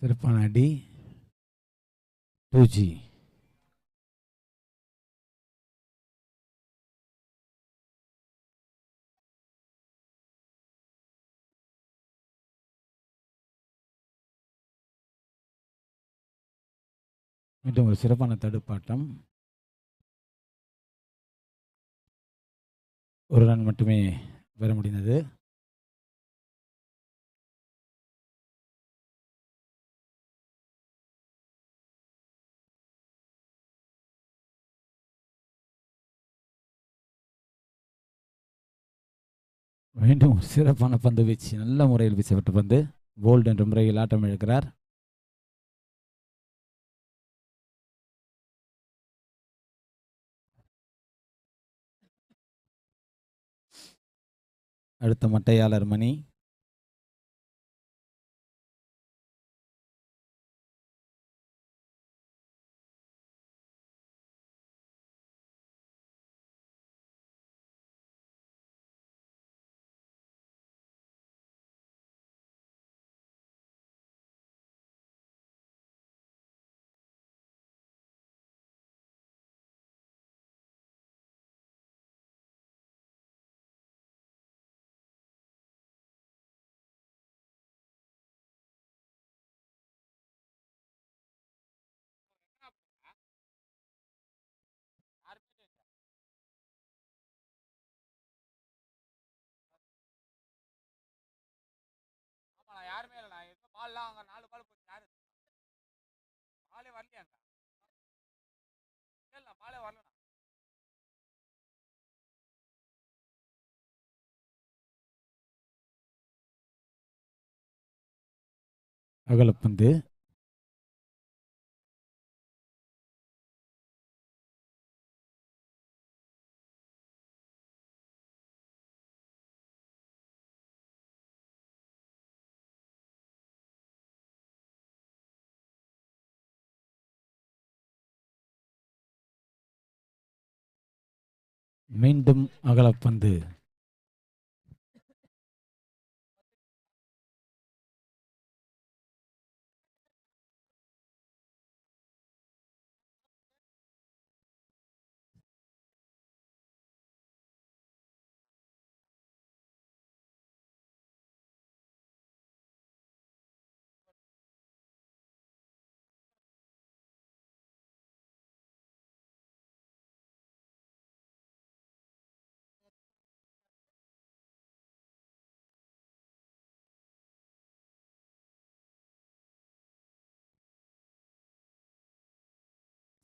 சிறப்பான அடி. 2G. மீண்டும் ஒரு சிறப்பான தடுப்பாட்டம். ஒரு ரன் மட்டுமே பெற முடிந்தது. மீண்டும் ஒரு சிறப்பான பந்து வீச்சு, நல்ல முறையில் வீசப்பட்ட பந்து. போல்ட் என்ற முறையில் ஆட்டம் இழக்கிறார். அடுத்த மட்டையாளர் மணி. அகலப்பந்து. மீண்டும் அகலப்பந்து.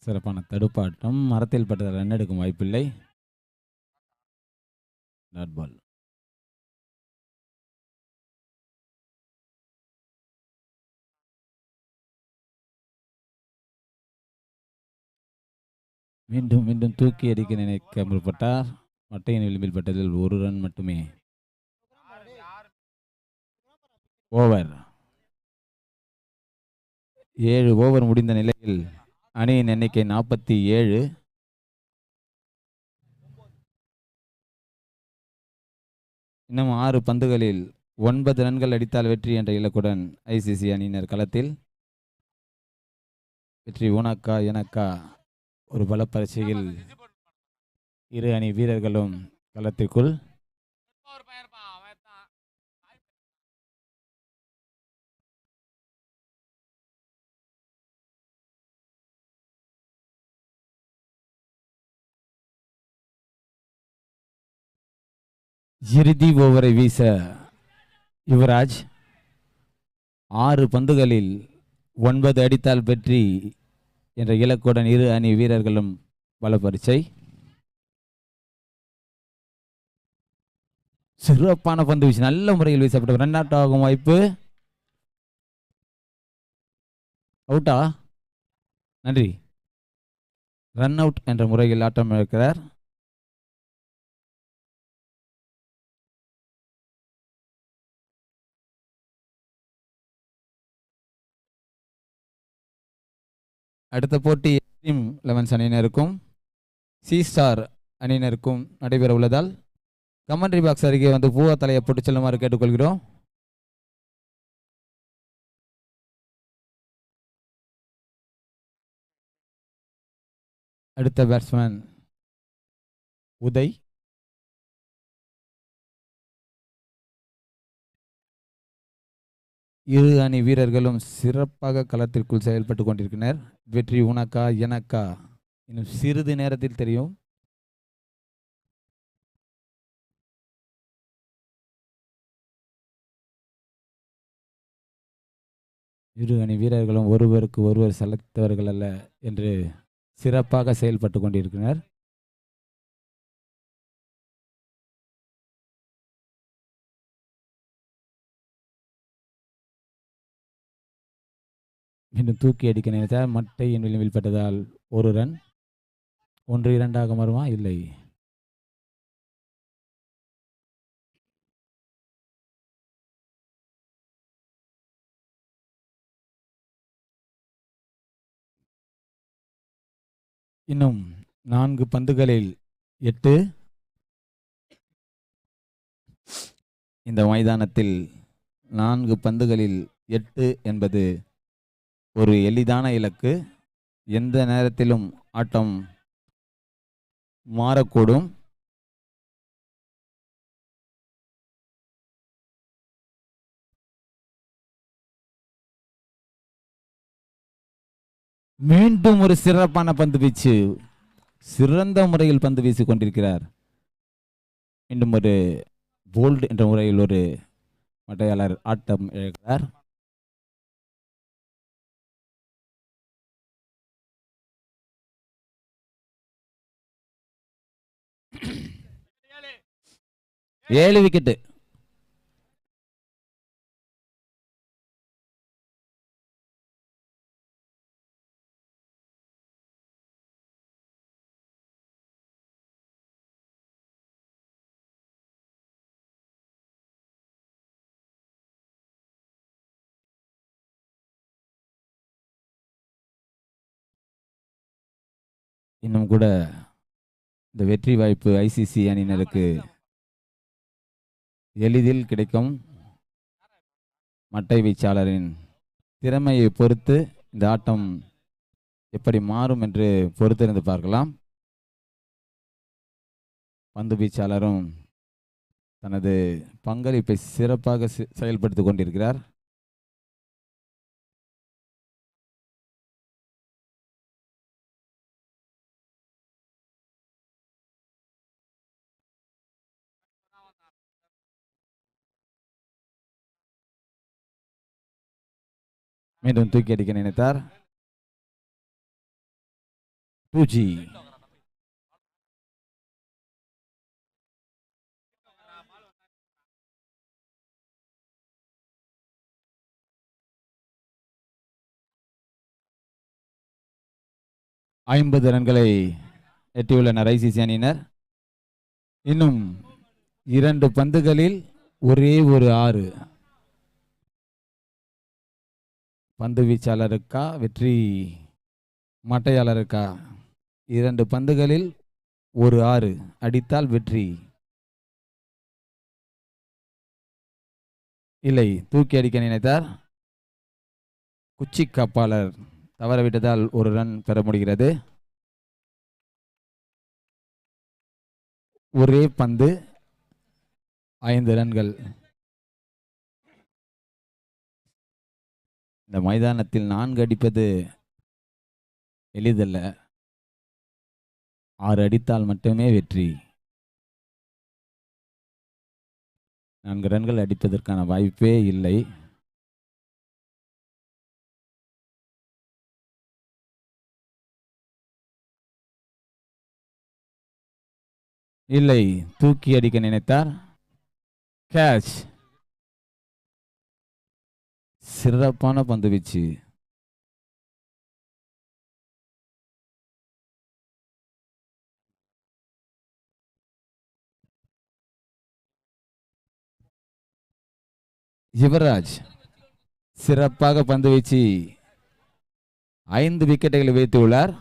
சிறப்பான தடுப்பாட்டம். மரத்தில் பட்ட ரன் எடுக்கும் வாய்ப்பில்லை. Dot ball. மீண்டும் மீண்டும் தூக்கி அடிக்க நினைக்க முற்பட்டார். மட்டையின் விளிம்பில் பட்டதில் ஒரு ரன் மட்டுமே. ஓவர். 7 ஓவர் முடிந்த நிலையில் அணியின் எண்ணிக்கை 47. இன்னும் 6 பந்துகளில் 9 ரன்கள் அடித்தால் வெற்றி என்ற இலக்குடன் ஐசிசி அணியினர் களத்தில். வெற்றி உனக்கா எனக்கா ஒரு பல பரீட்சையில் இரு அணி வீரர்களும் களத்திற்குள். இறுதி ஓவரை வீச யுவராஜ். 6 பந்துகளில் 9 அடித்தால் வெற்றி என்ற இலக்குடன் இரு அணி வீரர்களும் பல பரீட்சை. சிறப்பான பந்து வீச்சு, நல்ல முறையில் வீசப்பட்ட ரன் அவுட் ஆகும் வாய்ப்பு. அவுட்டா? நன்றி. ரன் அவுட் என்ற முறையில் ஆட்டம் இழக்கிறார். அடுத்த போட்டி ட்ரீம் 11 அணியினருக்கும் சி ஸ்டார் அணியினருக்கும் நடைபெற உள்ளதால் கமெண்ட்ரி பாக்ஸ் அருகே வந்து பூவா தலையை போட்டு செல்லுமாறு கேட்டுக்கொள்கிறோம். அடுத்த பேட்ஸ்மேன் உதய். இரு அணி வீரர்களும் சிறப்பாக களத்திற்குள் செயல்பட்டு கொண்டிருக்கின்றனர். வெற்றி உனக்கா எனக்கா இன்னும் சிறிது நேரத்தில் தெரியும். இரு அணி வீரர்களும் ஒருவருக்கு ஒருவர் சளைத்தவர்கள் அல்ல என்று சிறப்பாக செயல்பட்டு கொண்டிருக்கிறார். மீண்டும் தூக்கி அடிக்க நினைத்தார். மட்டையின் விளிம்பில் பட்டதால் ஒரு ரன். 1-2 மாறுமா? இல்லை. இன்னும் 4 பந்துகளில் 8. இந்த மைதானத்தில் 4 பந்துகளில் 8 என்பது ஒரு எளிதான இலக்கு. எந்த நேரத்திலும் ஆட்டம் மாறக்கூடும். மீண்டும் ஒரு சிறப்பான பந்து வீச்சு. சிறந்த முறையில் பந்து வீசிக் கொண்டிருக்கிறார். மீண்டும் ஒரு போல்ட் என்ற முறையில் ஒரு மட்டையாளர் ஆட்டம் இழக்கிறார். ஏழு விக்கெட்டு. இன்னும் கூட இந்த வெற்றி வாய்ப்பு ஐசிசி அணியினருக்கு எளிதில் கிடைக்கும். மட்டை வீச்சாளரின் திறமையை பொறுத்து இந்த ஆட்டம் எப்படி மாறும் என்று பொறுத்திருந்து பார்க்கலாம். பந்து வீச்சாளரும் தனது பங்களிப்பை சிறப்பாக செயல்படுத்திக் கொண்டிருக்கிறார். மீண்டும் தூக்கி அடிக்க நினைத்தார். 2G. ஐம்பது ரன்களை எட்டியுள்ளனர் ஐசிசி அணியினர். இன்னும் 2 பந்துகளில் ஒரே ஒரு 6. பந்து வீச்சாளருக்கா வெற்றி மட்டையாளருக்கா? 2 பந்துகளில் ஒரு 6 அடித்தால் வெற்றி. இல்லை, தூக்கி அடிக்க நினைத்தார். குச்சி காப்பாளர் தவறவிட்டதால் ஒரு ரன் பெற முடிகிறது. ஒரே பந்து 5 ரன்கள். இந்த மைதானத்தில் 4 அடிப்பது எளிதல்ல. 6 அடித்தால் மட்டுமே வெற்றி. 4 ரன்கள் அடிப்பதற்கான வாய்ப்பே இல்லை. இல்லை, தூக்கி அடிக்க நினைத்தார். கேட்ச். சிறப்பான பந்து வீச்சு. யுவராஜ் சிறப்பாக பந்து வீச்சு 5 விக்கெட்டுகளை வைத்துள்ளார்.